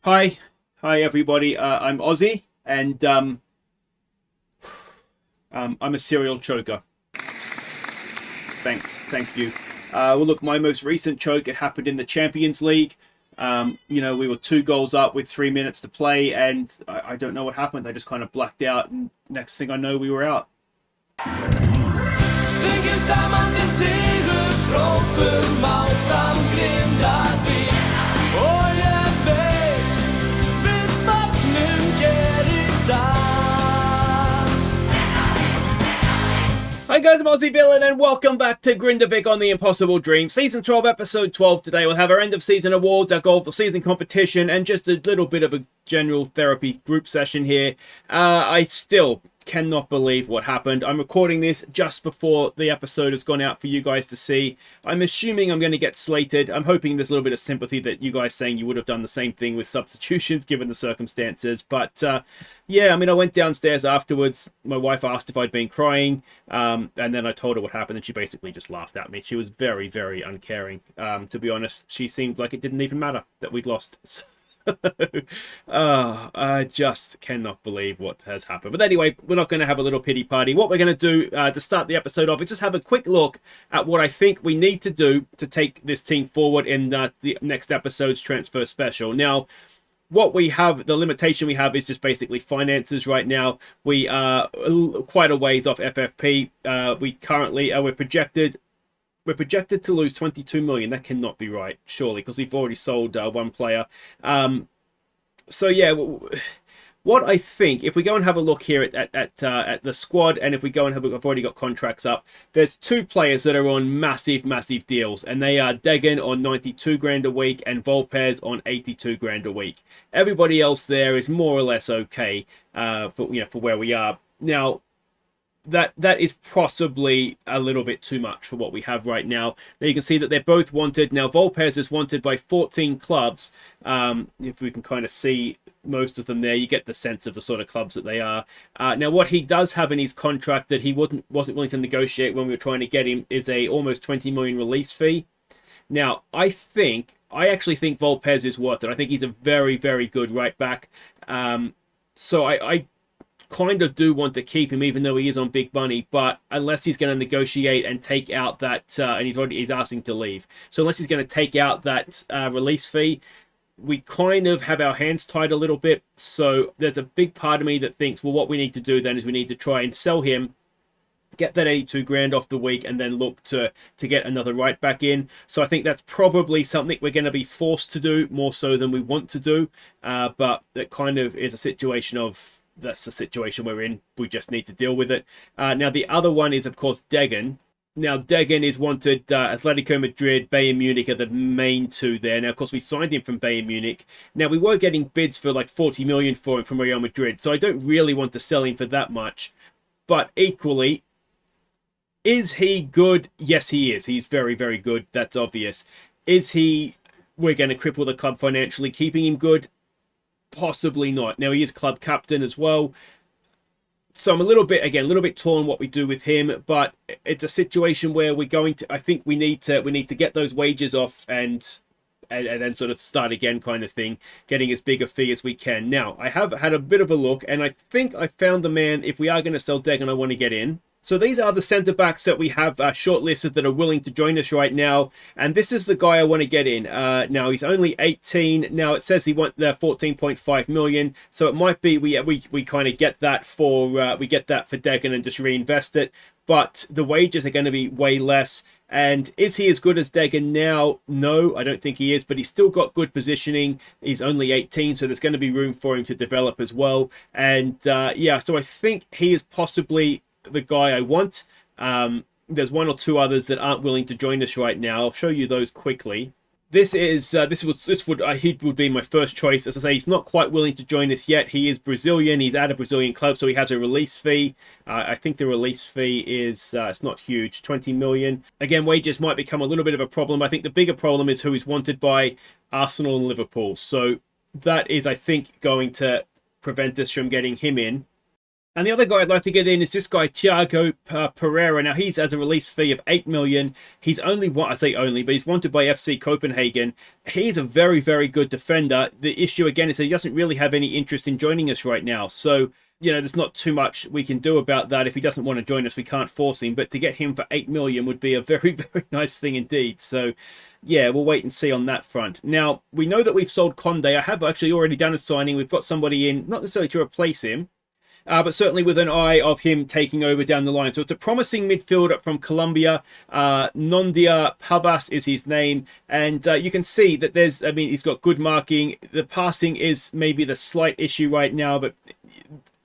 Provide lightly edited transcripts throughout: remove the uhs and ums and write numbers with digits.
Hi everybody. I'm Aussie, and I'm a serial choker. Thank you. Well, look, my most recent choke, it happened in the Champions League. We were 2 goals up with 3 minutes to play, and I don't know what happened. I just kind of blacked out, and next thing I know, we were out. Synger sammen til Sigurdsdråpen, Malta, Grindavik. Og jeg vet, hvis vattnet ger I dag. Hi guys, I'm Aussie Villain, and welcome back to Grindavik on the Impossible Dream. Season 12, Episode 12 today. We'll have our end of season awards, our goal of the season competition, and just a little bit of a general therapy group session here. I still cannot believe what happened. I'm recording this just before the episode has gone out for you guys to see. I'm assuming I'm going to get slated. I'm hoping there's a little bit of sympathy that you guys saying you would have done the same thing with substitutions given the circumstances. But yeah, I mean, I went downstairs afterwards. My wife asked if I'd been crying, and then I told her what happened, and she basically just laughed at me. She was very, very uncaring. To be honest, she seemed like it didn't even matter that we'd lost. I just cannot believe what has happened. But anyway, we're not going to have a little pity party. What we're going to do to start the episode off is just have a quick look at what I think we need to do to take this team forward in the next episode's transfer special. Now, what we have, the limitation we have is just basically finances right now. We are quite a ways off FFP. We're projected to lose 22 million. That cannot be right, surely, because we've already sold one player. So yeah, what I think, if we go and have a look here at the squad, and if we go and have a look, I've already got contracts up. There's 2 players that are on massive deals, and they are Degen on 92 grand a week and Volpez on 82 grand a week. Everybody else there is more or less okay for where we are now. That is possibly a little bit too much for what we have right now. Now you can see that they're both wanted. Now Volpez is wanted by 14 clubs. If we can kind of see most of them there, you get the sense of the sort of clubs that they are. Now what he does have in his contract that he wasn't willing to negotiate when we were trying to get him is a almost 20 million release fee. Now I actually think Volpez is worth it. I think he's a very, very good right back. So I kind of do want to keep him, even though he is on big money, but unless he's going to negotiate and take out that and he's asking to leave, so unless he's going to take out that release fee, we kind of have our hands tied a little bit. So there's a big part of me that thinks, well, what we need to do then is we need to try and sell him, get that 82 grand off the week, and then look to get another right back in. So I think that's probably something we're going to be forced to do more so than we want to do, but that kind of is a situation of, that's the situation we're in. We just need to deal with it. Now, the other one is, of course, Degen. Now, Degen is wanted. Atletico Madrid, Bayern Munich are the main 2 there. Now, of course, we signed him from Bayern Munich. Now, we were getting bids for like 40 million for him from Real Madrid, so I don't really want to sell him for that much. But equally, is he good? Yes, he is. He's very, very good. That's obvious. We're going to cripple the club financially keeping him good? Possibly not. Now he is club captain as well, so I'm a little bit torn what we do with him. But it's a situation where we're going to, I think we need to get those wages off and then sort of start again, kind of thing, getting as big a fee as we can. Now I have had a bit of a look, and I think I found the man. If we are going to sell Degen, I want to get in. So these are the centre-backs that we have shortlisted that are willing to join us right now. And this is the guy I want to get in. Now, he's only 18. Now, it says he wants 14.5 million. So it might be we kind of get that for Degen and just reinvest it. But the wages are going to be way less. And is he as good as Degen now? No, I don't think he is. But he's still got good positioning. He's only 18, so there's going to be room for him to develop as well. And yeah, so I think he is possibly the guy I want. There's 1 or 2 others that aren't willing to join us right now. I'll show you those quickly. He would be my first choice. As I say, he's not quite willing to join us yet. He is Brazilian. He's at a Brazilian club, so he has a release fee. I think the release fee is it's not huge, 20 million. Again, wages might become a little bit of a problem. I think the bigger problem is who is wanted by Arsenal and Liverpool. So that is, I think, going to prevent us from getting him in. And the other guy I'd like to get in is this guy, Thiago Pereira. Now, he's as a release fee of 8 million. He's only, I say only, but he's wanted by FC Copenhagen. He's a very, very good defender. The issue, again, is that he doesn't really have any interest in joining us right now. So, there's not too much we can do about that. If he doesn't want to join us, we can't force him. But to get him for 8 million would be a very, very nice thing indeed. So, yeah, we'll wait and see on that front. Now, we know that we've sold Conde. I have actually already done a signing. We've got somebody in, not necessarily to replace him, but certainly with an eye of him taking over down the line. So it's a promising midfielder from Colombia. Nondia Pavas is his name. And you can see that he's got good marking. The passing is maybe the slight issue right now, but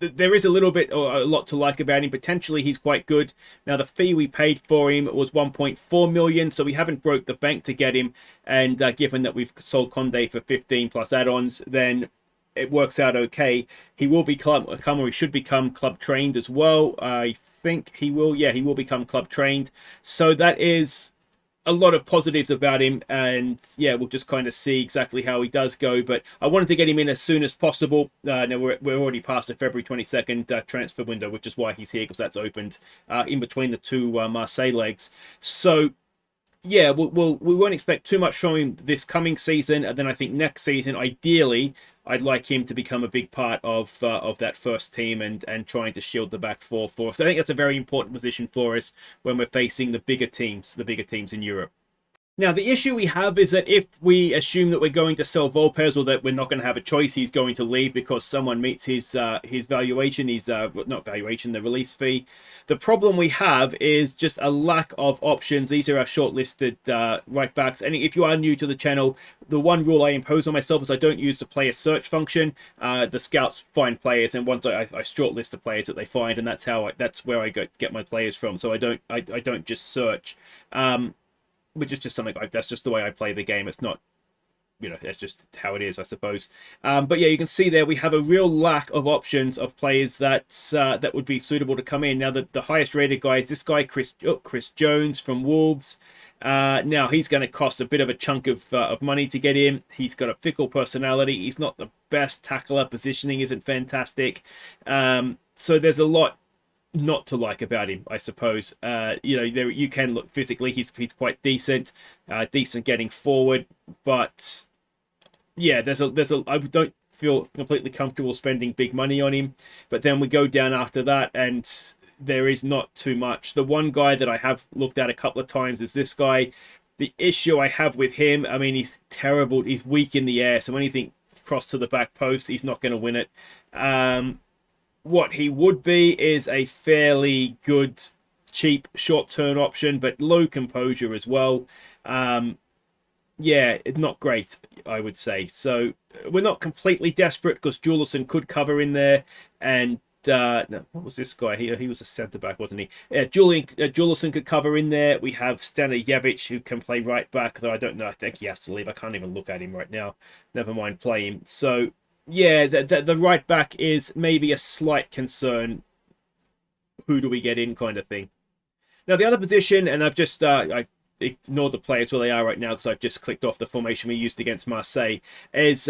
there is a little bit or a lot to like about him. Potentially, he's quite good. Now, the fee we paid for him was 1.4 million, so we haven't broke the bank to get him. And given that we've sold Conde for 15 plus add-ons, then it works out okay. He will become, or he should become club trained as well. I think he will. Yeah, he will become club trained. So that is a lot of positives about him, and yeah, we'll just kind of see exactly how he does go. But I wanted to get him in as soon as possible. Now we're already past the February 22nd transfer window, which is why he's here, because that's opened in between the two Marseille legs. So yeah, we won't expect too much from him this coming season, and then I think next season, ideally, I'd like him to become a big part of that first team and trying to shield the back four for us. I think that's a very important position for us when we're facing the bigger teams in Europe. Now, the issue we have is that if we assume that we're going to sell Volpez, or that we're not going to have a choice, he's going to leave because someone meets his valuation, not valuation, the release fee. The problem we have is just a lack of options. These are our shortlisted right backs. And if you are new to the channel, the one rule I impose on myself is I don't use the player search function. The scouts find players, and once I shortlist the players that they find, and that's where I get my players from. So I don't just search. Which is just something that's just the way I play the game. It's not, that's just how it is, I suppose. But yeah, you can see there we have a real lack of options of players that would be suitable to come in. Now, the highest rated guy is this guy, Chris Jones from Wolves. Now, he's going to cost a bit of a chunk of money to get in. He's got a fickle personality. He's not the best tackler. Positioning isn't fantastic. So there's a lot not to like about him, I suppose. You can look physically, he's quite decent getting forward, but yeah, I don't feel completely comfortable spending big money on him. But then we go down after that, and there is not too much. The one guy that I have looked at a couple of times is this guy. The issue I have with him, he's terrible. He's weak in the air, so anything crossed to the back post, he's not going to win it. What he would be is a fairly good, cheap, short-term option, but low composure as well. Yeah, not great, I would say. So we're not completely desperate, because Juleson could cover in there. And no, what was this guy? He was a centre-back, wasn't he? Juleson could cover in there. We have Stanijevic, who can play right-back, though I don't know. I think he has to leave. I can't even look at him right now. Never mind play him. So yeah, the right back is maybe a slight concern. Who do we get in, kind of thing. Now, the other position, and I've just I ignored the players where they are right now because I've just clicked off the formation we used against Marseille, is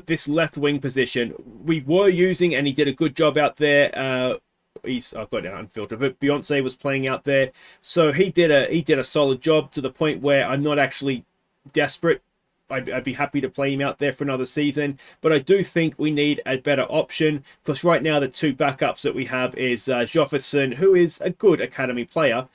this left wing position. We were using, and he did a good job out there. I've got it unfiltered, but Beyonce was playing out there, so he did a solid job, to the point where I'm not actually desperate. I'd be happy to play him out there for another season, but I do think we need a better option, because right now the two backups that we have is Jofferson, who is a good academy player.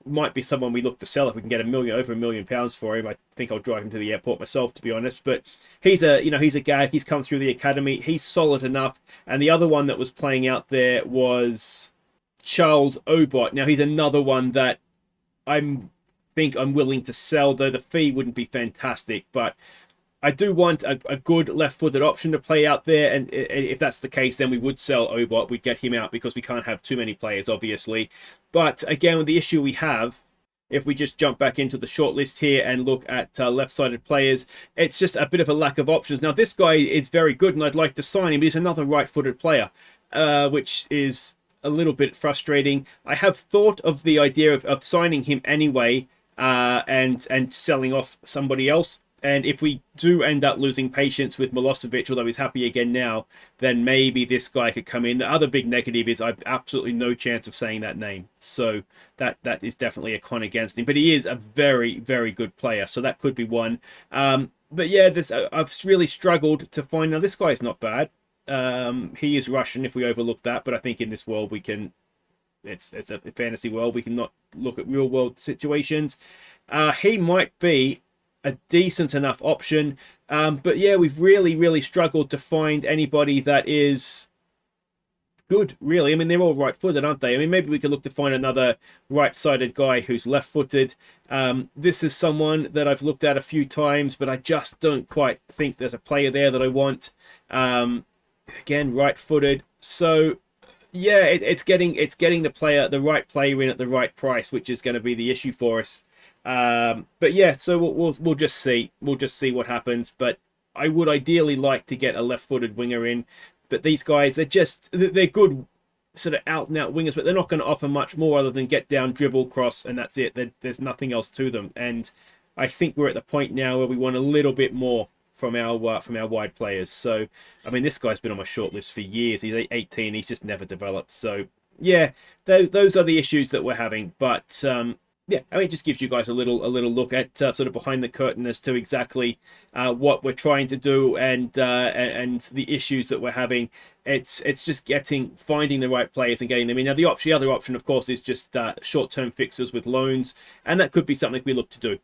Might be someone we look to sell if we can get over £1 million for him. I think I'll drive him to the airport myself, to be honest. But he's a gag. He's come through the academy. He's solid enough. And the other one that was playing out there was Charles Obot. Now, he's another one that I'm willing to sell, though the fee wouldn't be fantastic. But I do want a good left-footed option to play out there, and if that's the case, then we would sell Obot. We'd get him out, because we can't have too many players, obviously. But again, with the issue we have, if we just jump back into the shortlist here and look at left-sided players, it's just a bit of a lack of options. Now, this guy is very good, and I'd like to sign him. He's another right-footed player, which is a little bit frustrating. I have thought of the idea of signing him anyway, and selling off somebody else. And if we do end up losing patience with Milosevic, although he's happy again now, then maybe this guy could come in. The other big negative is I've absolutely no chance of saying that name. So that is definitely a con against him. But he is a very, very good player. So that could be one. But yeah, I've really struggled to find... Now, this guy's not bad. He is Russian if we overlook that. But I think in this world we can... It's a fantasy world. We cannot look at real world situations. He might be a decent enough option, but yeah, we've really struggled to find anybody that is good, really. I mean, they're all right-footed, aren't they? I mean, maybe we could look to find another right-sided guy who's left-footed. This is someone that I've looked at a few times, but I just don't quite think there's a player there that I want. Again, right-footed. So yeah, it's getting the right player in at the right price, which is going to be the issue for us. But yeah, so we'll just see. We'll just see what happens. But I would ideally like to get a left-footed winger in. But these guys, they're good sort of out-and-out wingers, but they're not going to offer much more other than get down, dribble, cross, and that's it. There's nothing else to them. And I think we're at the point now where we want a little bit more from our wide players. So, I mean, this guy's been on my short list for years. He's 18. He's just never developed. So, yeah, those are the issues that we're having. But yeah, I mean, it just gives you guys a little look at sort of behind the curtain as to exactly what we're trying to do and the issues that we're having. It's just finding the right players and getting them in. Now, the other option, of course, is just short-term fixes with loans, and that could be something we look to do.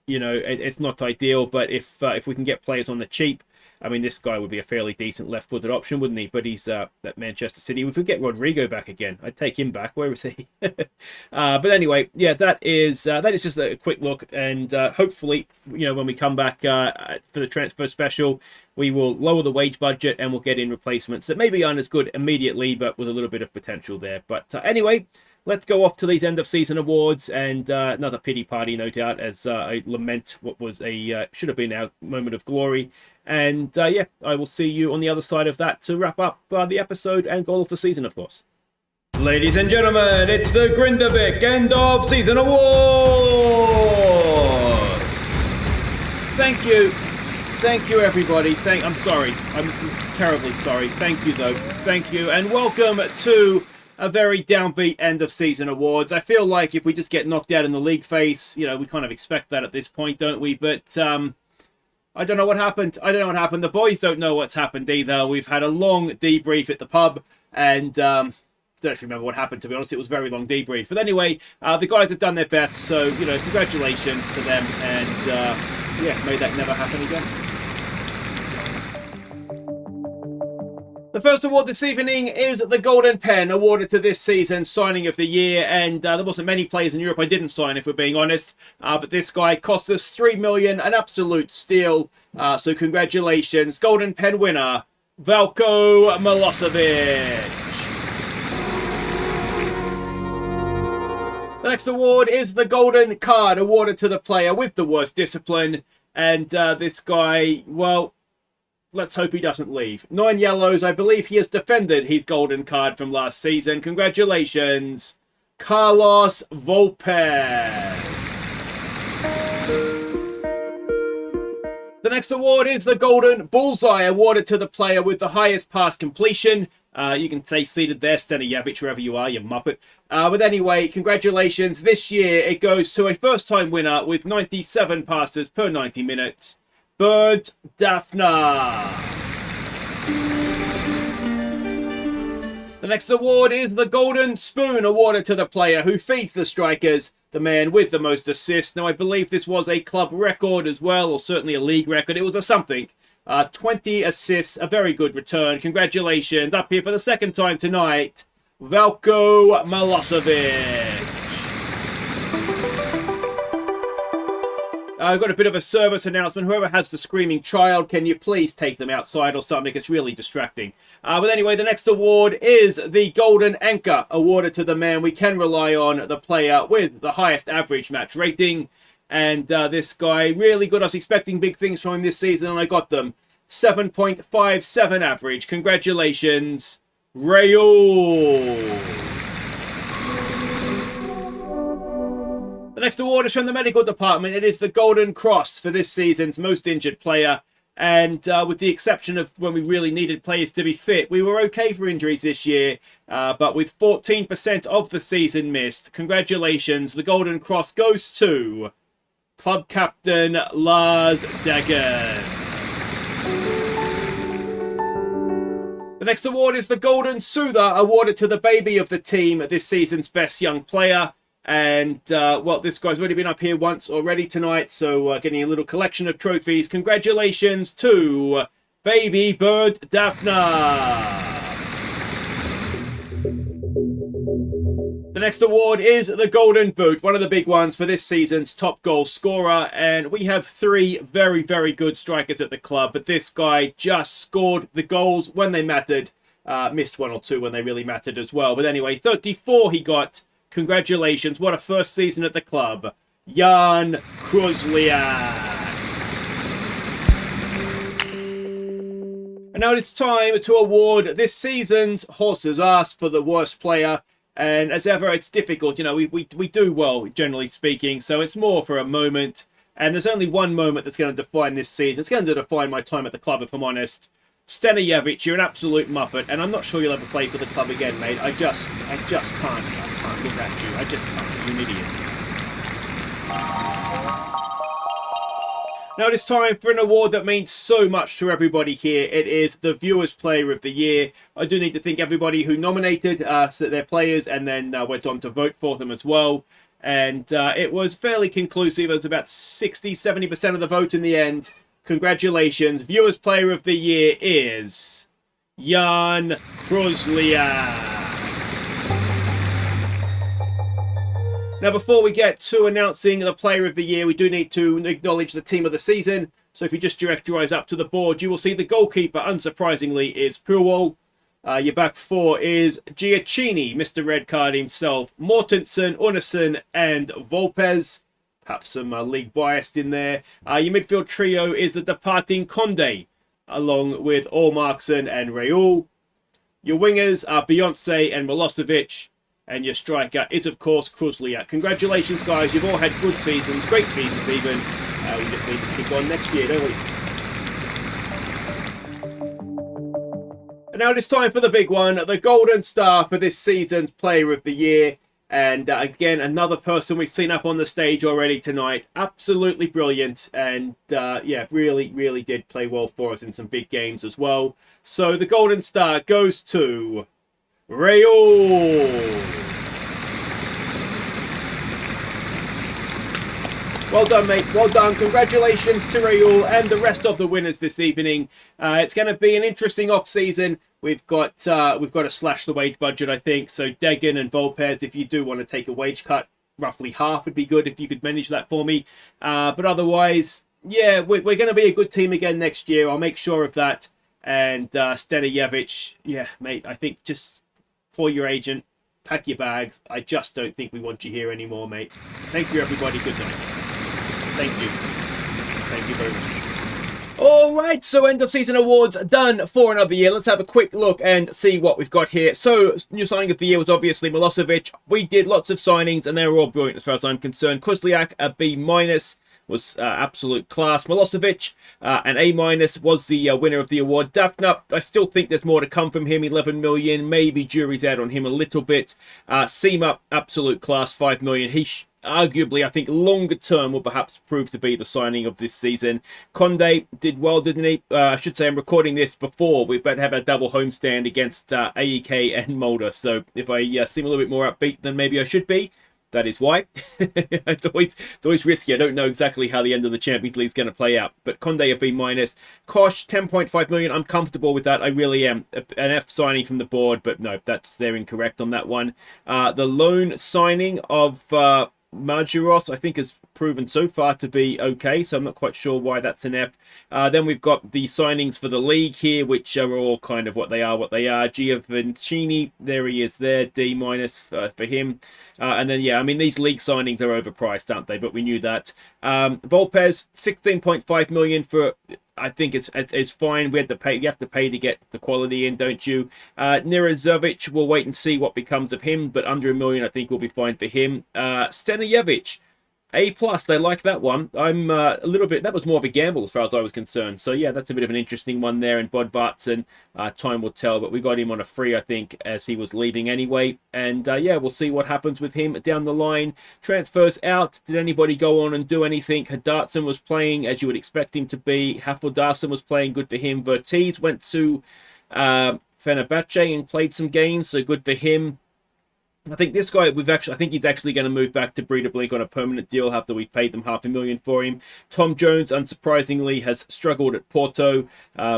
You know, it's not ideal, but if we can get players on the cheap, I mean, this guy would be a fairly decent left-footed option, wouldn't he? But he's at Manchester City. If we get Rodrigo back again, I'd take him back. Where is he? But anyway, yeah, that is just a quick look, and hopefully, you know, when we come back for the transfer special, we will lower the wage budget and we'll get in replacements that maybe aren't as good immediately, but with a little bit of potential there. But anyway, let's go off to these end-of-season awards, and another pity party, no doubt, as I lament what was should have been our moment of glory. And yeah, I will see you on the other side of that to wrap up the episode and goal of the season, of course. Ladies and gentlemen, it's the Grindavik end-of-season awards! Thank you, everybody. I'm sorry. I'm terribly sorry. Thank you, though. Thank you, and welcome to a very downbeat end-of-season awards. I feel like if we just get knocked out in the league phase, you know, we kind of expect that at this point, don't we? But I don't know what happened. The boys don't know what's happened either. We've had a long debrief at the pub, and don't actually remember what happened, to be honest. It was a very long debrief. But anyway, the guys have done their best, so, you know, congratulations to them, and yeah, may that never happen again. The first award this evening is the Golden Pen, awarded to this season's signing of the year, and there wasn't many players in Europe I didn't sign, if we're being honest, but this guy cost us $3 million, an absolute steal, so congratulations, Golden Pen winner, Veljko Milosevic. The next award is the Golden Card, awarded to the player with the worst discipline, and this guy, well, let's hope he doesn't leave. 9 yellows. I believe he has defended his golden card from last season. Congratulations, Carlos Volpe. The next award is the Golden Bullseye, awarded to the player with the highest pass completion. You can stay seated there, Stanijevic, wherever you are, you muppet. But anyway, congratulations. This year it goes to a first-time winner with 97 passes per 90 minutes. Bernd Daphner. The next award is the Golden Spoon, awarded to the player who feeds the strikers, the man with the most assists. Now, I believe this was a club record as well, or certainly a league record. It was a something. 20 assists, a very good return. Congratulations. Up here for the second time tonight, Veljko Milosevic. I've got a bit of a service announcement. Whoever has the screaming child, can you please take them outside or something? It's really distracting. But anyway, the next award is the Golden Anchor, awarded to the man we can rely on, the player with the highest average match rating. And this guy, really good. I was expecting big things from him this season, and I got them. 7.57 average. Congratulations, Raul. The The next award is from the medical department. It is the Golden Cross for this season's most injured player. And with the exception of when we really needed players to be fit, we were okay for injuries this year. But with 14% of the season missed, congratulations. The Golden Cross goes to club captain Lars Degen. The next award is the Golden Soother, awarded to the baby of the team, this season's best young player. And, well, this guy's already been up here once already tonight, so getting a little collection of trophies. Congratulations to Baby Bird Daphna. The next award is the Golden Boot, one of the big ones for this season's top goal scorer. And we have 3 very, very good strikers at the club, but this guy just scored the goals when they mattered. Missed 1 or 2 when they really mattered as well. But anyway, 34 he got. Congratulations, what a first season at the club. Jan Kruzliak. And now it's time to award this season's Horse's Ass for the worst player. And as ever, it's difficult. You know, we do well, generally speaking, so it's more for a moment. And there's only one moment that's going to define this season. It's going to define my time at the club, if I'm honest. Stenijevic, you're an absolute muppet, and I'm not sure you'll ever play for the club again, mate. I just can't look at you. I just can't. You're an idiot. Now it is time for an award that means so much to everybody here. It is the Viewers Player of the Year. I do need to thank everybody who nominated their players and then went on to vote for them as well. And it was fairly conclusive. It was about 60-70% of the vote in the end. Congratulations. Viewers Player of the Year is Jan Kruzliak. Now, before we get to announcing the Player of the Year, we do need to acknowledge the Team of the Season. So if you just direct your eyes up to the board, you will see the goalkeeper, unsurprisingly, is Purwall. Your back 4 is Giacchini, Mr. Red Card himself, Mortensen, Unnesen, and Volpez. Perhaps some league biased in there. Your midfield trio is the departing Conde, along with Allmarkson and Raul. Your wingers are Beyonce and Milosevic. And your striker is, of course, Kruzliak. Congratulations, guys. You've all had good seasons, great seasons even. We just need to kick on next year, don't we? And now it's time for the big one, the Golden Star for this season's Player of the Year. And again, another person we've seen up on the stage already tonight. Absolutely brilliant. And yeah, really did play well for us in some big games as well. So the Golden Star goes to Raul. Well done, mate. Well done. Congratulations to Raul and the rest of the winners this evening. It's going to be an interesting off-season. We've got to slash the wage budget, I think. So Degen and Volpez, if you do want to take a wage cut, roughly half would be good if you could manage that for me. But otherwise, yeah, we're going to be a good team again next year. I'll make sure of that. And Stenijevic, yeah, mate, I think just call your agent, pack your bags. I just don't think we want you here anymore, mate. Thank you, everybody. Good night. Thank you. Thank you very much. All right, so end of season awards done for another year. Let's have a quick look and see what we've got here. So, new signing of the year was obviously Milosevic. We did lots of signings, and they were all brilliant as far as I'm concerned. Kruzliak, a B-, was absolute class. Milosevic, an A-, was the winner of the award. Daphna, I still think there's more to come from him, 11 million. Maybe jury's out on him a little bit. Seema, absolute class, 5 million. He arguably, I think, longer term will perhaps prove to be the signing of this season. Conde did well, didn't he? I should say I'm recording this before we better have a double homestand against AEK and Mulder. So if I seem a little bit more upbeat than maybe I should be, that is why. It's always risky. I don't know exactly how the end of the Champions League is going to play out. But Conde a B-. Kosh, 10.5 million. I'm comfortable with that. I really am. An F signing from the board, but no, they're incorrect on that one. The loan signing of Majuros, I think, has proven so far to be okay, so I'm not quite sure why that's an F. Then we've got the signings for the league here, which are all kind of what they are. Giovancini, there he is there, D- for him. And then, yeah, I mean, these league signings are overpriced, aren't they? But we knew that. Volpez, 16.5 million for... I think it's fine. We had to pay. You have to pay to get the quality in, don't you? Nirazovic, we'll wait and see what becomes of him. But under $1 million, I think will be fine for him. Stenijevic, A plus, they like that one. I'm a little bit. That was more of a gamble as far as I was concerned. So yeah, that's a bit of an interesting one there. And Bodvartson, time will tell, but we got him on a free, I think, as he was leaving anyway. And yeah, we'll see what happens with him down the line. Transfers out. Did anybody go on and do anything? Hadartson was playing as you would expect him to be. Hafaldarson was playing, good for him. Vertees went to Fenerbahce and played some games, so good for him. I think this guy, I think he's actually going to move back to Breeder Blink on a permanent deal after we paid them $500,000 for him. Tom Jones, unsurprisingly, has struggled at Porto.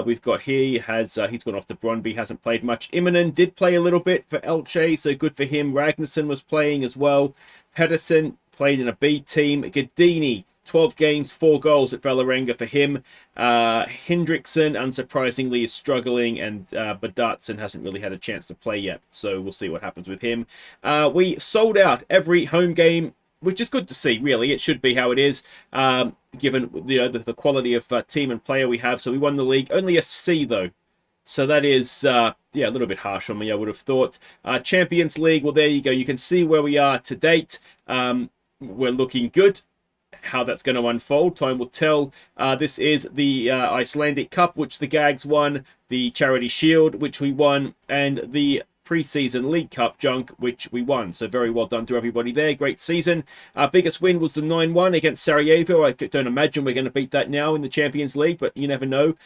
We've got here, he's gone off to Brøndby, hasn't played much. Immonen did play a little bit for Elche, so good for him. Ragnarsson was playing as well. Pedersen played in a B team. Gadini, 12 games, 4 goals at Vålerenga for him. Hendrickson, unsurprisingly, is struggling, and Badartson hasn't really had a chance to play yet, so we'll see what happens with him. We sold out every home game, which is good to see, really. It should be how it is, given the quality of team and player we have. So we won the league. Only a C, though. So that is, yeah, a little bit harsh on me, I would have thought. Champions League, well, there you go. You can see where we are to date. We're looking good. How that's going to unfold, time will tell. This is the Icelandic Cup, which the Gags won, the Charity Shield, which we won, and the pre-season League Cup junk, which we won. So very well done to everybody there. Great season. Our biggest win was the 9-1 against Sarajevo. I don't imagine we're going to beat that now in the Champions League, but you never know.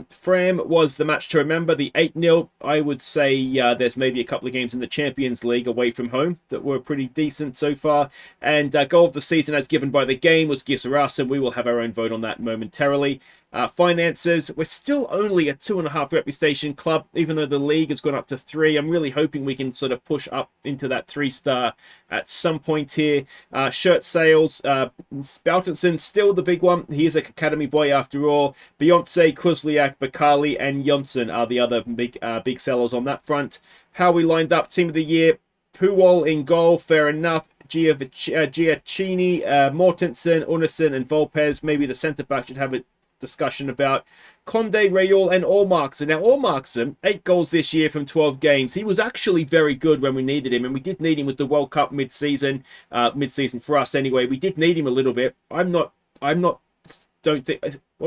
Fram was the match to remember, the 8-0. I would say there's maybe a couple of games in the Champions League away from home that were pretty decent so far. And goal of the season as given by the game was Gisarasa. We will have our own vote on that momentarily. Finances, we're still only a 2.5 reputation club, even though the league has gone up to 3. I'm really hoping we can sort of push up into that 3-star at some point here. Shirt sales, Spoutenson, still the big one. He is an academy boy after all. Beyonce, Kruzliak, Bakali, and Jonsson are the other big sellers on that front. How we lined up, team of the year, Puwal in goal, fair enough. Giacchini, Mortensen, Unnison, and Volpez. Maybe the centre-back should have a discussion about Conde, Rayul, and Allmarkson. Now, Allmarkson, 8 goals this year from 12 games. He was actually very good when we needed him, and we did need him with the World Cup mid-season for us anyway. We did need him a little bit. What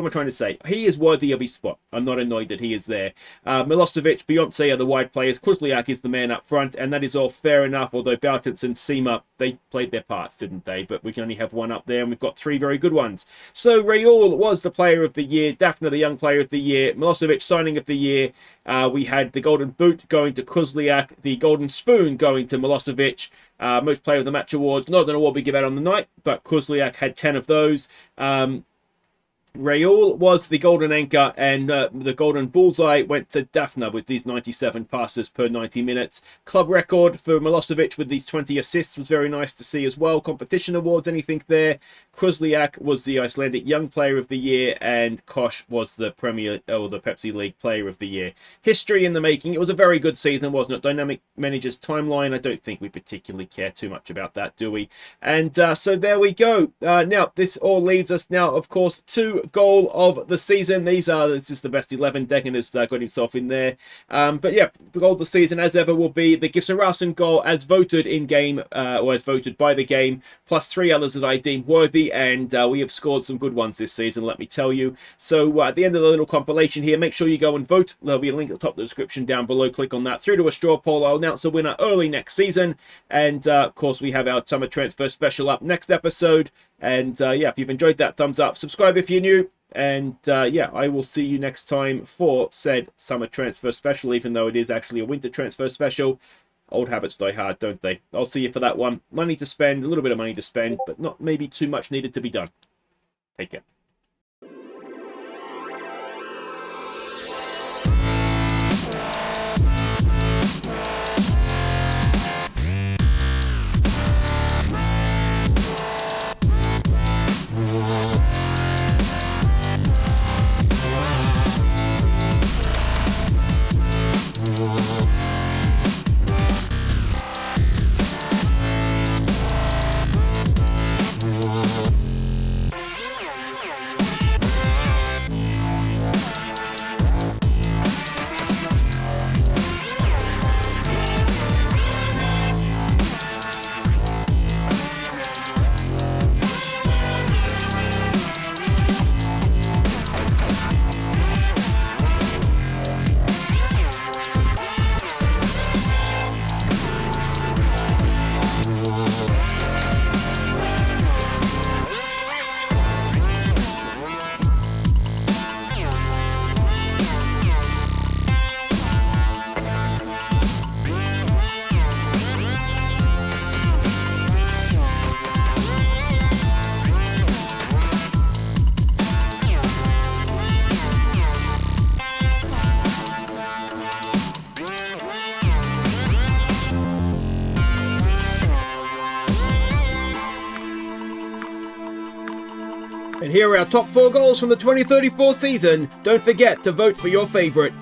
am I trying to say? He is worthy of his spot. I'm not annoyed that he is there. Milosevic, Beyonce are the wide players. Kruzliak is the man up front, and that is all fair enough, although Bautins and Sima, they played their parts, didn't they? But we can only have one up there, and we've got 3 very good ones. So Rayul was the player of the year. Daphne, the young player of the year. Milosevic, signing of the year. We had the Golden Boot going to Kruzliak, the Golden Spoon going to Milosevic. Most player of the match awards, not an award we give out on the night, but Kruzliak had 10 of those. Rayul was the golden anchor, and the golden bullseye went to Daphne with these 97 passes per 90 minutes. Club record for Milosevic with these 20 assists was very nice to see as well. Competition awards, anything there? Kruzliak was the Icelandic Young Player of the Year, and Kosh was the the Pepsi League Player of the Year. History in the making. It was a very good season, wasn't it? Dynamic Manager's Timeline. I don't think we particularly care too much about that, do we? And so there we go. Now, this all leads us now, of course, to goal of the season. This is the best 11. Degen has got himself in there. But yeah, the goal of the season, as ever, will be the Gisarasen goal as voted in game, or as voted by the game, plus 3 others that I deem worthy. And we have scored some good ones this season, let me tell you. So at the end of the little compilation here, make sure you go and vote. There'll be a link at the top of the description down below. Click on that through to a straw poll. I'll announce the winner early next season. And of course, we have our summer transfer special up next episode. And yeah, if you've enjoyed that, thumbs up, subscribe if you're new. And yeah, I will see you next time for said summer transfer special, even though it is actually a winter transfer special. Old habits die hard, don't they? I'll see you for that one. Money to spend, a little bit of money to spend, but not maybe too much needed to be done. Take care. And here are our top 4 goals from the 2034 season. Don't forget to vote for your favourite.